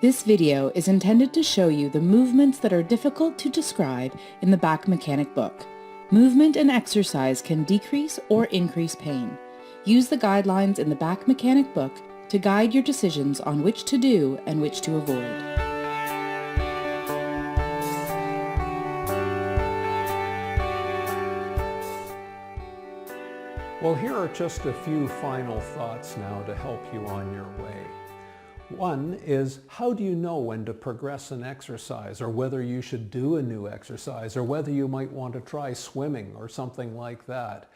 This video is intended to show you the movements that are difficult to describe in the back mechanic book. Movement and exercise can decrease or increase pain. Use the guidelines in the back mechanic book to guide your decisions on which to do and which to avoid. Well, here are just a few final thoughts now to help you on your way. One is, how do you know when to progress an exercise, or whether you should do a new exercise, or whether you might want to try swimming or something like that?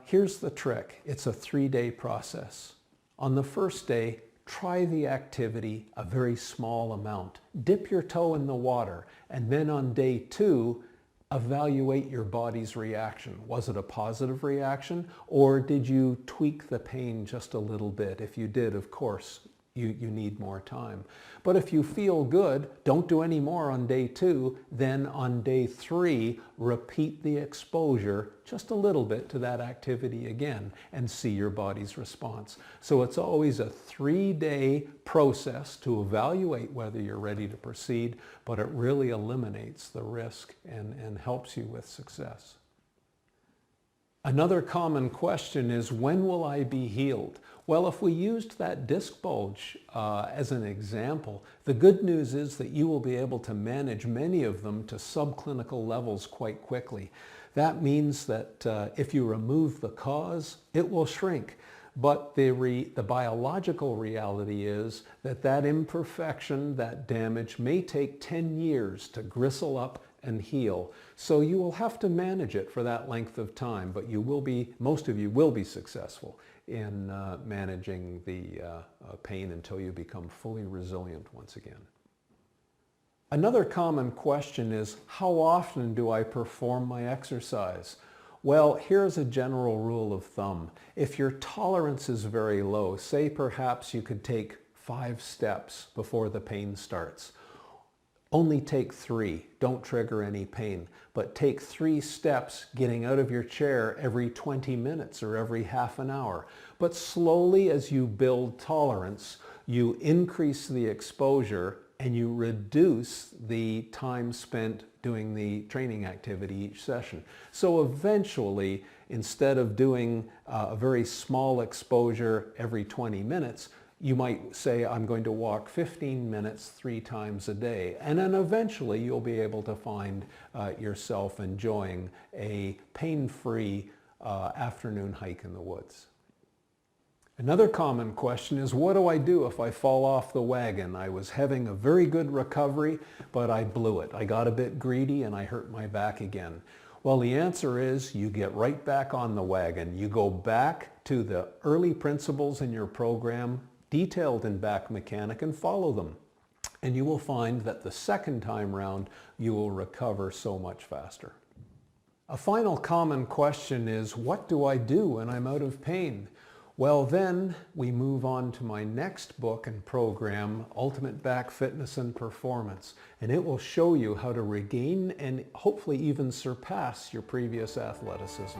Here's the trick. It's a 3-day process. On the first day, try the activity a very small amount. Dip your toe in the water, and then on day 2, evaluate your body's reaction. Was it a positive reaction, or did you tweak the pain just a little bit? If you did, of course, you need more time. But if you feel good, don't do any more on day 2. Then on day 3, repeat the exposure just a little bit to that activity again and see your body's response. So it's always a 3-day process to evaluate whether you're ready to proceed, but it really eliminates the risk and helps you with success. Another common question is, when will I be healed? Well, if we used that disc bulge as an example, the good news is that you will be able to manage many of them to subclinical levels quite quickly. That means that if you remove the cause, it will shrink. But the biological reality is that that imperfection, that damage, may take 10 years to gristle up and heal. So you will have to manage it for that length of time, but most of you will be successful in managing the pain until you become fully resilient once again. Another common question is, how often do I perform my exercise? Well, here's a general rule of thumb. If your tolerance is very low, say perhaps you could take 5 steps before the pain starts. Only take 3. Don't trigger any pain. But take 3 steps getting out of your chair every 20 minutes or every half an hour. But slowly, as you build tolerance, you increase the exposure and you reduce the time spent doing the training activity each session. So eventually, instead of doing a very small exposure every 20 minutes, you might say, I'm going to walk 15 minutes 3 times a day. And then eventually you'll be able to find yourself enjoying a pain-free afternoon hike in the woods. Another common question is, what do I do if I fall off the wagon? I was having a very good recovery, but I blew it. I got a bit greedy and I hurt my back again. Well, the answer is you get right back on the wagon. You go back to the early principles in your program, detailed in back mechanic, and follow them. And you will find that the second time round, you will recover so much faster. A final common question is, what do I do when I'm out of pain? Well, then we move on to my next book and program, Ultimate Back Fitness and Performance, and it will show you how to regain and hopefully even surpass your previous athleticism.